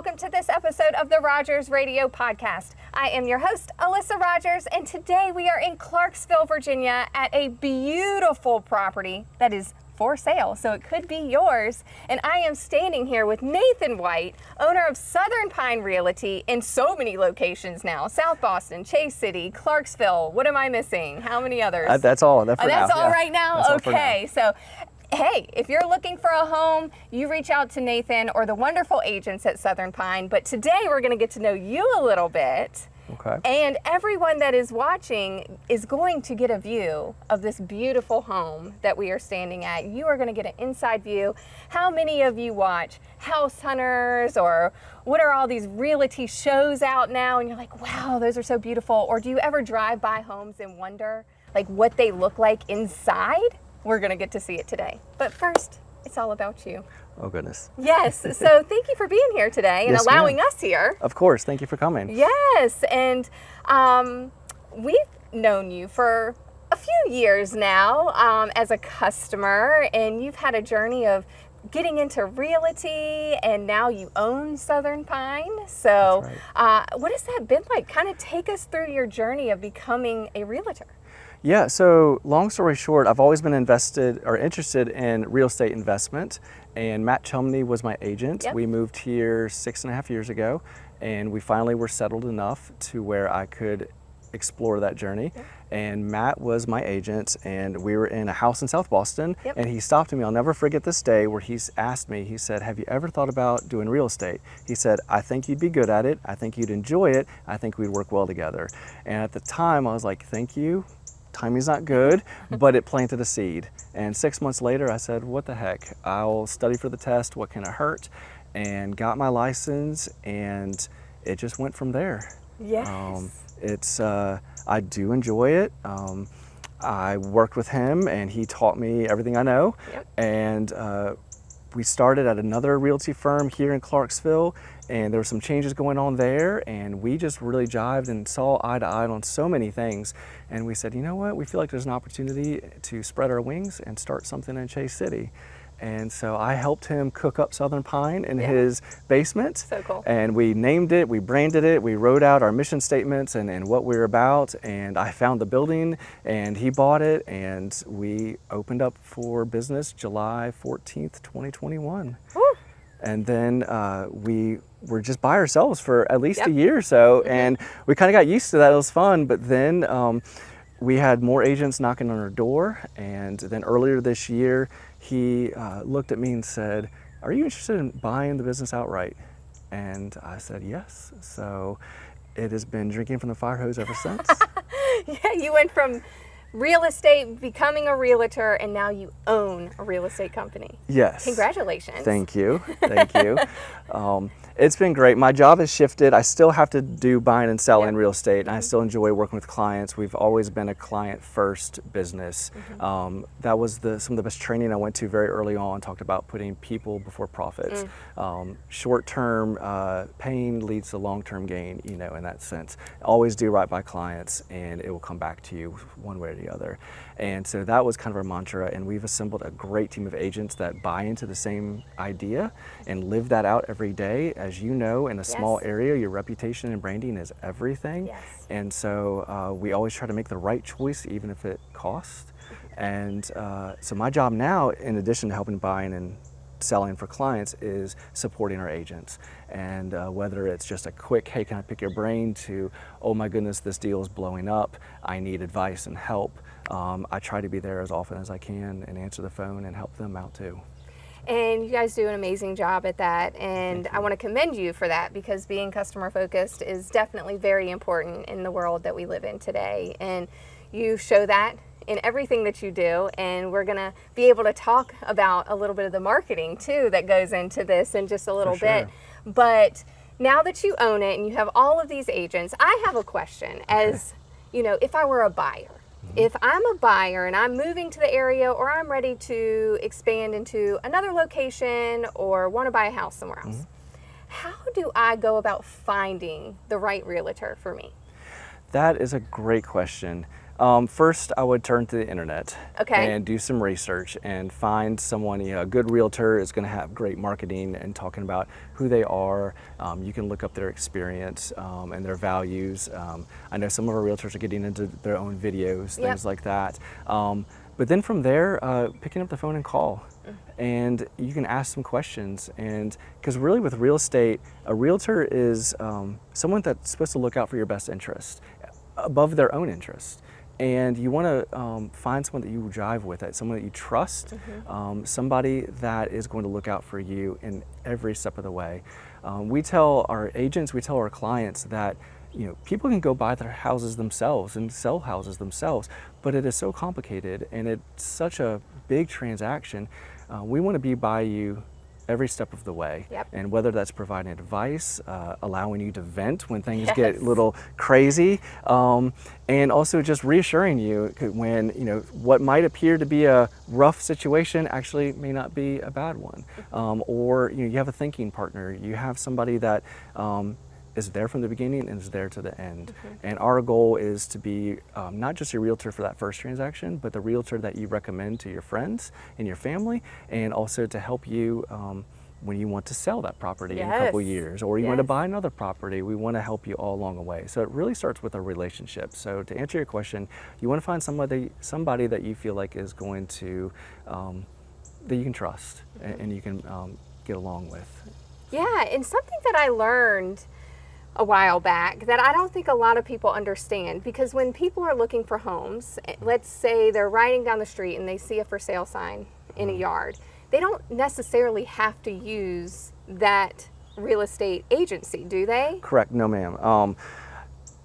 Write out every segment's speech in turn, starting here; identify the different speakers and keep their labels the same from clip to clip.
Speaker 1: welcome to this episode of the Rogers Radio Podcast. I am your host, Alyssa Rogers, and today we are in Clarksville, Virginia at a beautiful property that is for sale, so it could be yours. And I am standing here with Nathan White, owner of Southern Pine Realty in so many locations now. South Boston, Chase City, Clarksville. What am I missing? How many others?
Speaker 2: That's all.
Speaker 1: That's all right now? Okay, so hey, if you're looking for a home, you reach out to Nathan or the wonderful agents at Southern Pine. But today we're going to get to know you a little bit.
Speaker 2: Okay.
Speaker 1: And everyone that is watching is going to get a view of this beautiful home that we are standing at. You are going to get an inside view. How many of you watch House Hunters, or what are all these realty shows out now? And you're like, wow, those are so beautiful. Or do you ever drive by homes and wonder like what they look like inside? We're going to get to see it today. But first, it's all about you.
Speaker 2: Oh, goodness.
Speaker 1: Yes. So thank you for being here today and
Speaker 2: Yes,
Speaker 1: allowing
Speaker 2: ma'am.
Speaker 1: us here.
Speaker 2: Of course. Thank you for coming.
Speaker 1: Yes. And we've known you for a few years now as a customer, and you've had a journey of getting into realty, and now you own Southern Pine. So what has that been like? Kind of take us through your journey of becoming a realtor.
Speaker 2: Yeah, so long story short, I've always been interested in real estate investment, and Matt Chumney was my agent.
Speaker 1: Yep.
Speaker 2: We moved here 6.5 years ago, and we finally were settled enough to where I could explore that journey.
Speaker 1: Yep.
Speaker 2: And Matt was my agent, and we were in a house in South Boston.
Speaker 1: Yep.
Speaker 2: And he stopped me. I'll never forget this day where he's asked me, he said, have you ever thought about doing real estate? He said, I think you'd be good at it. I think you'd enjoy it. I think we'd work well together. And at the time I was like, thank you. Timing's not good, but it planted a seed. And 6 months later, I said, what the heck? I'll study for the test. What can it hurt? And got my license, and it just went from there.
Speaker 1: Yes.
Speaker 2: I do enjoy it. I worked with him, and he taught me everything I know.
Speaker 1: Yep.
Speaker 2: And we started at another realty firm here in Clarksville, and there were some changes going on there, and we just really jived and saw eye to eye on so many things. And we said, you know what, we feel like there's an opportunity to spread our wings and start something in Chase City. And so I helped him cook up Southern Pine in his basement.
Speaker 1: So cool.
Speaker 2: And we named it, we branded it, we wrote out our mission statements and what we're about. And I found the building, and he bought it, and we opened up for business July 14th, 2021.
Speaker 1: Woo.
Speaker 2: And then we were just by ourselves for at least a year or so. And we kind of got used to that. It was fun. But then we had more agents knocking on our door. And then earlier this year, he looked at me and said, are you interested in buying the business outright? And I said, yes. So it has been drinking from the fire hose ever since.
Speaker 1: Yeah, you went from real estate, becoming a realtor, and now you own a real estate company.
Speaker 2: Yes.
Speaker 1: Congratulations.
Speaker 2: Thank you. Thank you. It's been great. My job has shifted. I still have to do buying and selling real estate, and I still enjoy working with clients. We've always been a client-first business. That was some of the best training I went to very early on. Talked about putting people before profits. Short-term pain leads to long-term gain, in that sense. Always do right by clients, and it will come back to you one way or the other. And so that was kind of our mantra, and we've assembled a great team of agents that buy into the same idea and live that out every day. As you know, in a small area, your reputation and branding is everything.
Speaker 1: Yes.
Speaker 2: And so we always try to make the right choice, even if it costs. And so my job now, in addition to helping buying and selling for clients, is supporting our agents. And whether it's just a quick, hey, can I pick your brain, to, oh my goodness, this deal is blowing up, I need advice and help. I try to be there as often as I can and answer the phone and help them out too.
Speaker 1: And you guys do an amazing job at that, and I want to commend you for that, because being customer focused is definitely very important in the world that we live in today. And you show that in everything that you do, and we're going to be able to talk about a little bit of the marketing too that goes into this in just a little bit. But now that you own it and you have all of these agents, I have a question. As if I were a buyer, if I'm a buyer and I'm moving to the area, or I'm ready to expand into another location or want to buy a house somewhere else, how do I go about finding the right realtor for me?
Speaker 2: That is a great question. First, I would turn to the internet
Speaker 1: Okay.
Speaker 2: and do some research and find someone, a good realtor is going to have great marketing and talking about who they are. You can look up their experience and their values. I know some of our realtors are getting into their own videos,
Speaker 1: Yep.
Speaker 2: things like that. But then from there, picking up the phone and call. And you can ask some questions. And because really with real estate, a realtor is someone that's supposed to look out for your best interest above their own interest. And you want to find someone that you jive with, someone that you trust, somebody that is going to look out for you in every step of the way. We tell our agents, we tell our clients that people can go buy their houses themselves and sell houses themselves, but it is so complicated and it's such a big transaction. We want to be by you every step of the way.
Speaker 1: Yep.
Speaker 2: And whether that's providing advice, allowing you to vent when things
Speaker 1: Yes.
Speaker 2: get a little crazy, and also just reassuring you when what might appear to be a rough situation actually may not be a bad one. Or you have a thinking partner, you have somebody that is there from the beginning and is there to the end. And our goal is to be not just your realtor for that first transaction, but the realtor that you recommend to your friends and your family, and also to help you when you want to sell that property in a couple
Speaker 1: Yes.
Speaker 2: years, or you want to
Speaker 1: Yes.
Speaker 2: buy another property. We want to help you all along the way. So it really starts with a relationship. So to answer your question, you want to find somebody that you feel like is going to that you can trust and you can get along with.
Speaker 1: Yeah, and something that I learned a while back that I don't think a lot of people understand, because when people are looking for homes, let's say they're riding down the street and they see a for sale sign in a yard, they don't necessarily have to use that real estate agency, do they?
Speaker 2: Correct. No, ma'am.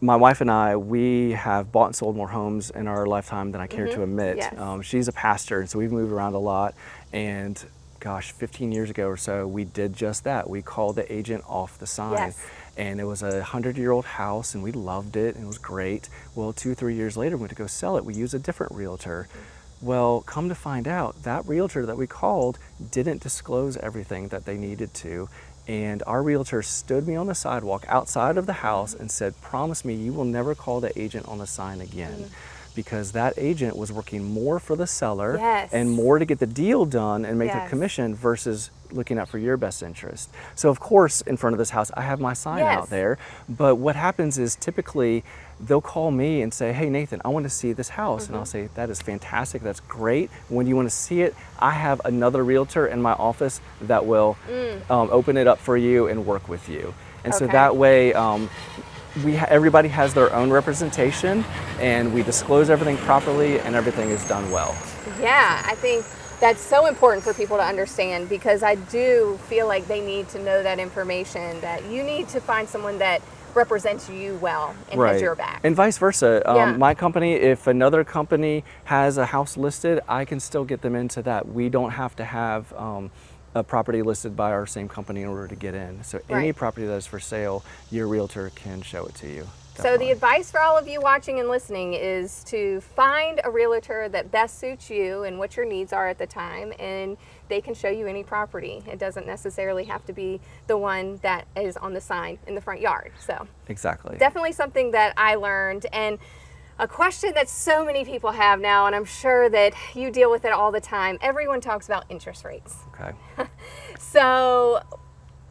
Speaker 2: My wife and I, we have bought and sold more homes in our lifetime than I care to admit.
Speaker 1: Yes.
Speaker 2: She's a pastor, and so we've moved around a lot. And gosh, 15 years ago or so, we did just that. We called the agent off the sign.
Speaker 1: Yes.
Speaker 2: And it was a 100-year-old house, and we loved it, and it was great. Well, 2-3 years later, we went to go sell it. We used a different realtor. Well, come to find out, that realtor that we called didn't disclose everything that they needed to. And our realtor stood me on the sidewalk outside of the house and said, "Promise me you will never call the agent on the sign again." Because that agent was working more for the seller
Speaker 1: Yes.
Speaker 2: and more to get the deal done and make the
Speaker 1: Yes.
Speaker 2: commission versus looking out for your best interest. So of course, in front of this house, I have my sign
Speaker 1: Yes.
Speaker 2: out there. But what happens is typically they'll call me and say, "Hey Nathan, I want to see this house." And I'll say, "That is fantastic, that's great. When you want to see it, I have another realtor in my office that will open it up for you and work with you." And so
Speaker 1: Okay.
Speaker 2: that way, everybody has their own representation, and we disclose everything properly, and everything is done well.
Speaker 1: Yeah, I think that's so important for people to understand, because I do feel like they need to know that information, that you need to find someone that represents you well and has your back.
Speaker 2: And vice versa.
Speaker 1: Yeah.
Speaker 2: My company, if another company has a house listed, I can still get them into that. We don't have to have a property listed by our same company in order to get in. So any
Speaker 1: Right.
Speaker 2: property that is for sale, your realtor can show it to you.
Speaker 1: So the
Speaker 2: Definitely.
Speaker 1: advice for all of you watching and listening is to find a realtor that best suits you and what your needs are at the time, and they can show you any property. It doesn't necessarily have to be the one that is on the sign in the front yard. So
Speaker 2: Exactly.
Speaker 1: definitely something that I learned, and a question that so many people have now, and I'm sure that you deal with it all the time. Everyone talks about interest rates.
Speaker 2: Okay.
Speaker 1: So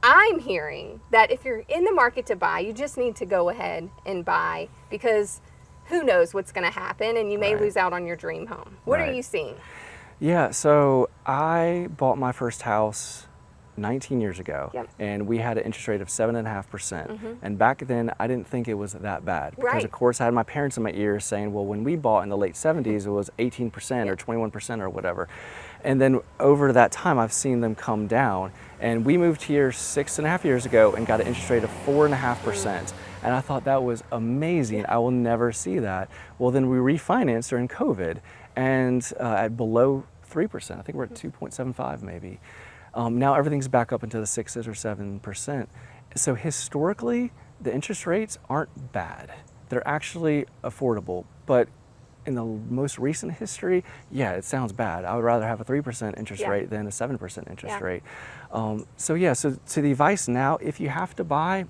Speaker 1: I'm hearing that if you're in the market to buy, you just need to go ahead and buy, because who knows what's going to happen, and you may
Speaker 2: Right.
Speaker 1: lose out on your dream home. What are
Speaker 2: Right.
Speaker 1: you seeing?
Speaker 2: Yeah, so I bought my first house 19 years ago,
Speaker 1: Yep.
Speaker 2: and we had an interest rate of 7.5%. And back then, I didn't think it was that bad because,
Speaker 1: Right.
Speaker 2: of course, I had my parents in my ear saying, "Well, when we bought in the late 70s, it was 18% or 21% or whatever." And then over that time, I've seen them come down. And we moved here 6.5 years ago and got an interest rate of 4.5%. And I thought that was amazing. I will never see that. Well, then we refinanced during COVID, and at below 3%. I think we're at 2.75 maybe. Now everything's back up into the 6s or 7%. So historically, the interest rates aren't bad. They're actually affordable. But in the most recent history, yeah, it sounds bad. I would rather have a 3% interest
Speaker 1: Yeah.
Speaker 2: rate than a 7% interest
Speaker 1: Yeah.
Speaker 2: rate. So to the advice now, if you have to buy,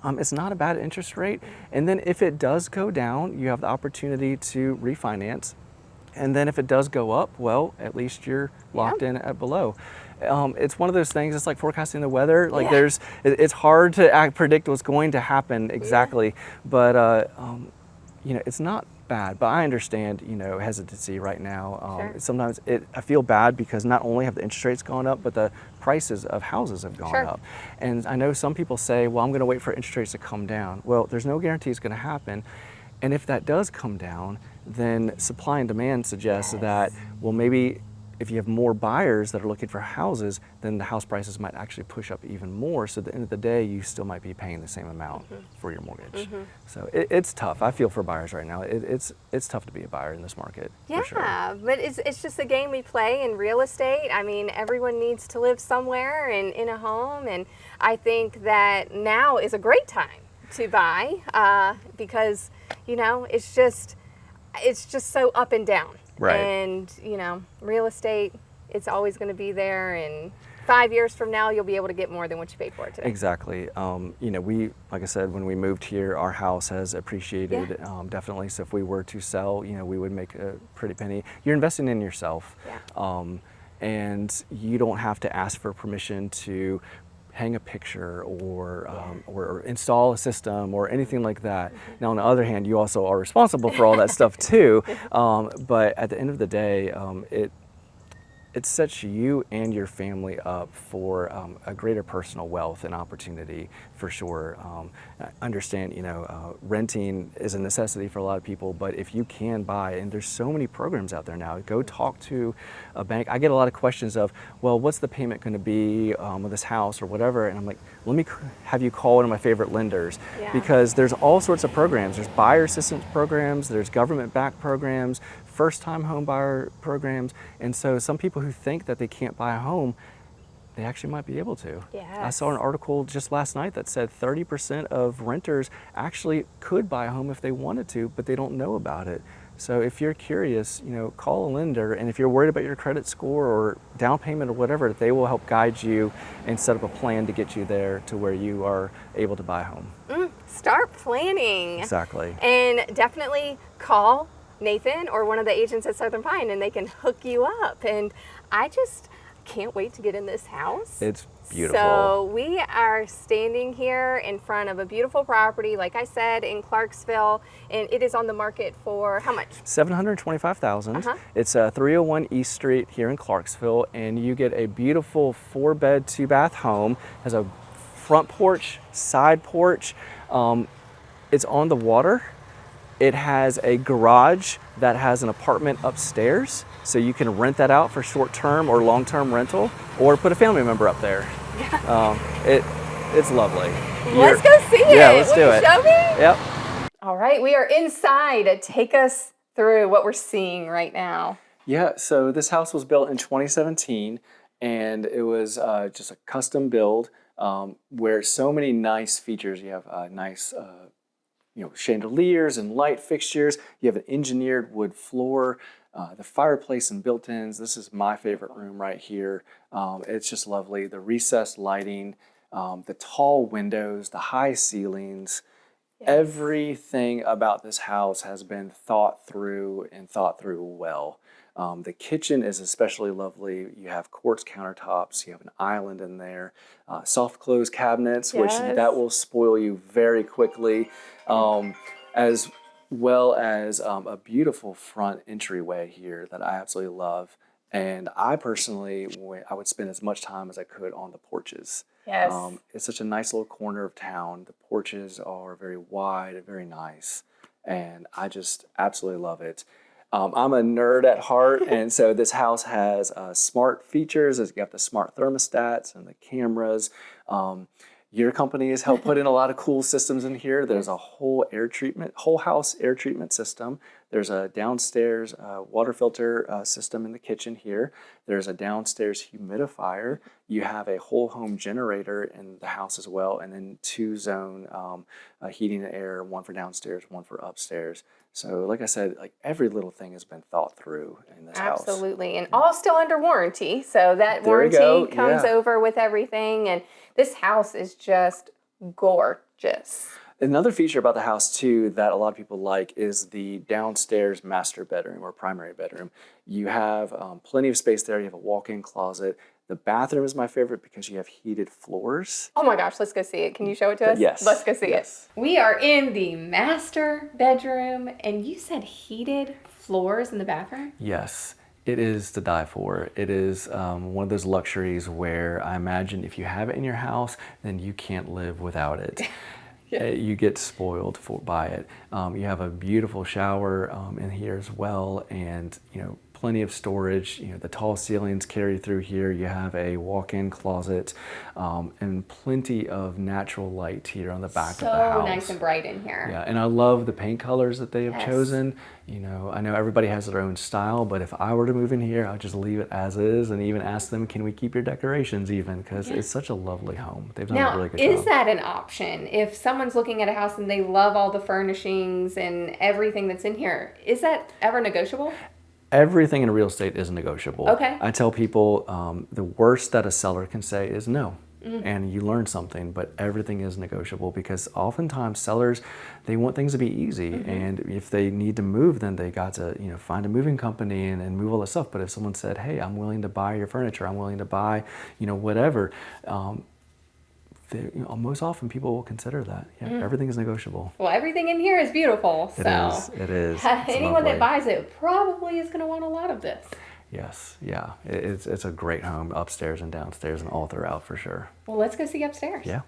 Speaker 2: it's not a bad interest rate. And then if it does go down, you have the opportunity to refinance. And then if it does go up, well, at least you're locked in at below. It's one of those things. It's like forecasting the weather. Like it's hard to predict what's going to happen exactly. But it's not bad. But I understand, hesitancy right now. Sometimes I feel bad because not only have the interest rates gone up, but the prices of houses have gone up. And I know some people say, well, I'm going to wait for interest rates to come down. Well, there's no guarantee it's going to happen. And if that does come down, then supply and demand suggests that, well, maybe if you have more buyers that are looking for houses, then the house prices might actually push up even more. So at the end of the day, you still might be paying the same amount for your mortgage. So it's tough. I feel for buyers right now. It's tough to be a buyer in this market.
Speaker 1: Yeah,
Speaker 2: for sure.
Speaker 1: but it's just a game we play in real estate. I mean, everyone needs to live somewhere and in a home. And I think that now is a great time to buy because, it's just so up and down.
Speaker 2: Right.
Speaker 1: And, real estate, it's always going to be there. And 5 years from now, you'll be able to get more than what you paid for it today.
Speaker 2: Exactly. We, like I said, when we moved here, our house has appreciated definitely. So if we were to sell, we would make a pretty penny. You're investing in yourself. And you don't have to ask for permission to hang a picture or install a system or anything like that. Now, on the other hand, you also are responsible for all that stuff too. But at the end of the day, it sets you and your family up for a greater personal wealth and opportunity for sure. I understand, renting is a necessity for a lot of people, but if you can buy, and there's so many programs out there now, go talk to a bank. I get a lot of questions of, well, what's the payment going to be with this house or whatever? And I'm like, let me have you call one of my favorite lenders because there's all sorts of programs. There's buyer assistance programs, there's government-backed programs, first-time home buyer programs, and so some people who think that they can't buy a home, they actually might be able to. I saw an article just last night that said 30% of renters actually could buy a home if they wanted to, but they don't know about it. So if you're curious, call a lender, and if you're worried about your credit score or down payment or whatever, they will help guide you and set up a plan to get you there to where you are able to buy a home.
Speaker 1: Start planning.
Speaker 2: Exactly.
Speaker 1: And definitely call Nathan or one of the agents at Southern Pine and they can hook you up. And I just can't wait to get in this house.
Speaker 2: It's beautiful.
Speaker 1: So we are standing here in front of a beautiful property, like I said, in Clarksville, and it is on the market for how much?
Speaker 2: $725,000. It's 301 East Street here in Clarksville, and you get a beautiful 4-bed, 2-bath home. Has a front porch, side porch. It's on the water. It has a garage that has an apartment upstairs, so you can rent that out for short-term or long-term rental, or put a family member up there. It's lovely.
Speaker 1: Let's go see it.
Speaker 2: Yeah, let's do it.
Speaker 1: Show me?
Speaker 2: Yep.
Speaker 1: All right, we are inside. Take us through what we're seeing right now.
Speaker 2: Yeah, so this house was built in 2017, and it was just a custom build where so many nice features. You have nice chandeliers and light fixtures. You have an engineered wood floor, the fireplace and built-ins. This is my favorite room right here. It's just lovely. The recessed lighting, the tall windows, the high ceilings. Everything about this house has been thought through well. The kitchen is especially lovely. You have quartz countertops. You have an island in there. Soft close cabinets, which that will spoil you very quickly. As well as a beautiful front entryway here that I absolutely love. And I personally, I would spend as much time as I could on the porches. It's such a nice little corner of town. The porches are very wide and very nice. And I just absolutely love it. I'm a nerd at heart, and so this house has smart features. You have the smart thermostats and the cameras. Your company has helped put in a lot of cool systems in here. There's a whole house air treatment system. There's a downstairs water filter system in the kitchen here. There's a downstairs humidifier. You have a whole home generator in the house as well, and then 2-zone heating and air, one for downstairs, one for upstairs. So like I said, every little thing has been thought through in this house.
Speaker 1: Absolutely, and all still under warranty. So that warranty comes over with everything. And this house is just gorgeous.
Speaker 2: Another feature about the house too that a lot of people like is the downstairs master bedroom or primary bedroom. You have plenty of space there. You have a walk-in closet. The bathroom is my favorite because you have heated floors.
Speaker 1: Oh my gosh, let's go see it. Can you show it to us?
Speaker 2: Yes.
Speaker 1: Let's go see
Speaker 2: Yes.
Speaker 1: it. We are in the master bedroom, and you said heated floors in the bathroom?
Speaker 2: Yes. It is to die for. It is one of those luxuries where I imagine if you have it in your house, then you can't live without it. You get spoiled by it. You have a beautiful shower in here as well, and plenty of storage. The tall ceilings carry through here. You have a walk-in closet and plenty of natural light here on the back of the house.
Speaker 1: So nice and bright in here.
Speaker 2: Yeah, and I love the paint colors that they have
Speaker 1: Yes.
Speaker 2: chosen. I know everybody has their own style, but if I were to move in here, I'd just leave it as is and even ask them, can we keep your decorations even? Because it's such a lovely home. They've done a really good job.
Speaker 1: Is that an option? If someone's looking at a house and they love all the furnishings and everything that's in here, is that ever negotiable?
Speaker 2: Everything in real estate is negotiable.
Speaker 1: Okay.
Speaker 2: I tell people the worst that a seller can say is no. And you learn something, but everything is negotiable because oftentimes sellers, they want things to be easy. And if they need to move, then they got to find a moving company and move all this stuff. But if someone said, hey, I'm willing to buy your furniture, I'm willing to buy whatever, most often people will consider that. Yeah, everything is negotiable.
Speaker 1: Well, everything in here is beautiful.
Speaker 2: It
Speaker 1: So
Speaker 2: is. It is. It's
Speaker 1: anyone
Speaker 2: lovely.
Speaker 1: that buys it probably is going to want a lot of this.
Speaker 2: Yes, yeah. It's a great home upstairs and downstairs and all throughout for sure.
Speaker 1: Well, let's go see upstairs.
Speaker 2: Yeah.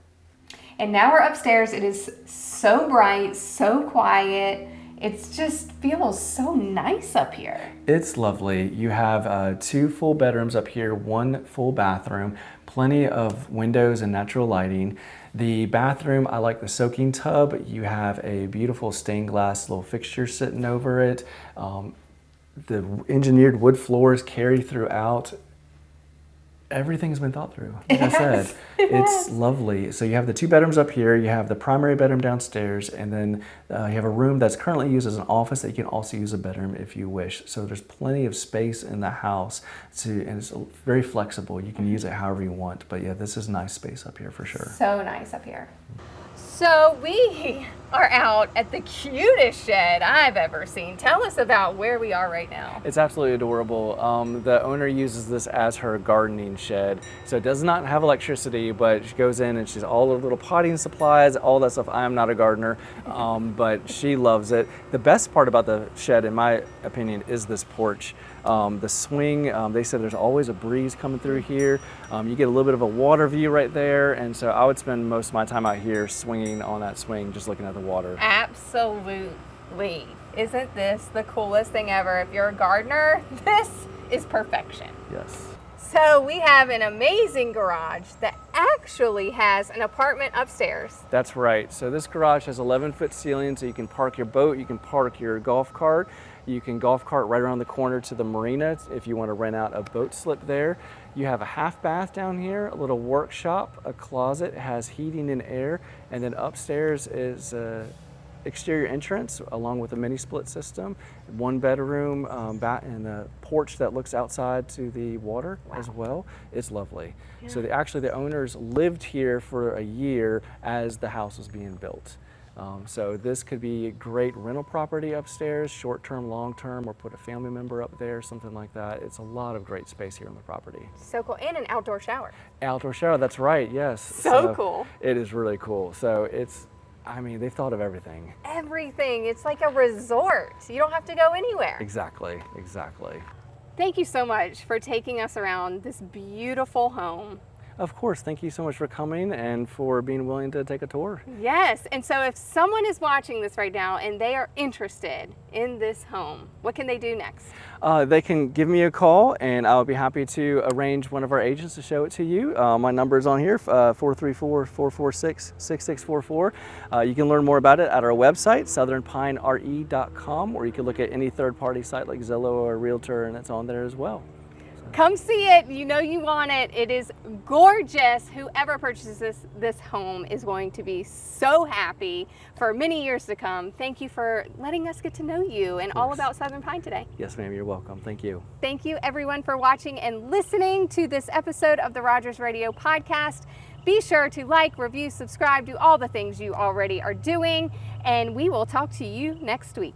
Speaker 1: And now we're upstairs. It is so bright, so quiet. It just feels so nice up here.
Speaker 2: It's lovely. You have 2 full bedrooms up here, 1 full bathroom, plenty of windows and natural lighting. The bathroom, I like the soaking tub. You have a beautiful stained glass little fixture sitting over it. The engineered wood floors carry throughout. Everything has been thought through. Like I said, it's lovely. So you have the 2 bedrooms up here, you have the primary bedroom downstairs, and then you have a room that's currently used as an office that you can also use a bedroom if you wish. So there's plenty of space in the house and it's very flexible. You can use it however you want. But yeah, this is nice space up here for sure.
Speaker 1: So nice up here. So we are out at the cutest shed I've ever seen. Tell us about where we are right now.
Speaker 2: It's absolutely adorable. The owner uses this as her gardening shed. So it does not have electricity, but she goes in and she's all the little potting supplies, all that stuff. I am not a gardener, but she loves it. The best part about the shed, in my opinion, is this porch. The swing, they said there's always a breeze coming through here. You get a little bit of a water view right there, and so I would spend most of my time out here swinging on that swing, just looking at the water.
Speaker 1: Absolutely. Isn't this the coolest thing ever? If you're a gardener, this is perfection.
Speaker 2: Yes.
Speaker 1: So we have an amazing garage that actually has an apartment upstairs.
Speaker 2: That's right. So this garage has 11-foot ceilings, so you can park your boat, you can park your golf cart. You can golf cart right around the corner to the marina if you want to rent out a boat slip there. You have a half bath down here, a little workshop, a closet, it has heating and air, and then upstairs is exterior entrance along with a mini split system, 1 bedroom, and a porch that looks outside to the water as well. It's lovely. Yeah. So actually the owners lived here for a year as the house was being built. So this could be a great rental property upstairs, short-term, long-term, or put a family member up there, something like that. It's a lot of great space here on the property.
Speaker 1: So cool. And an outdoor shower.
Speaker 2: Outdoor shower, that's right, yes.
Speaker 1: So cool.
Speaker 2: It is really cool. So they've thought of everything.
Speaker 1: Everything. It's like a resort. You don't have to go anywhere.
Speaker 2: Exactly, exactly.
Speaker 1: Thank you so much for taking us around this beautiful home.
Speaker 2: Of course, thank you so much for coming and for being willing to take a tour.
Speaker 1: Yes, and so if someone is watching this right now and they are interested in this home, what can they do next?
Speaker 2: They can give me a call and I'll be happy to arrange one of our agents to show it to you. My number is on here, 434-446-6644. You can learn more about it at our website, southernpinere.com, or you can look at any third-party site like Zillow or Realtor, and it's on there as well.
Speaker 1: Come see it. You know you want it. It is gorgeous. Whoever purchases this home is going to be so happy for many years to come. Thank you for letting us get to know you and all about Southern Pine today.
Speaker 2: Yes, ma'am. You're welcome. Thank you.
Speaker 1: Thank you, everyone, for watching and listening to this episode of the Rogers Radio Podcast. Be sure to like, review, subscribe, do all the things you already are doing, and we will talk to you next week.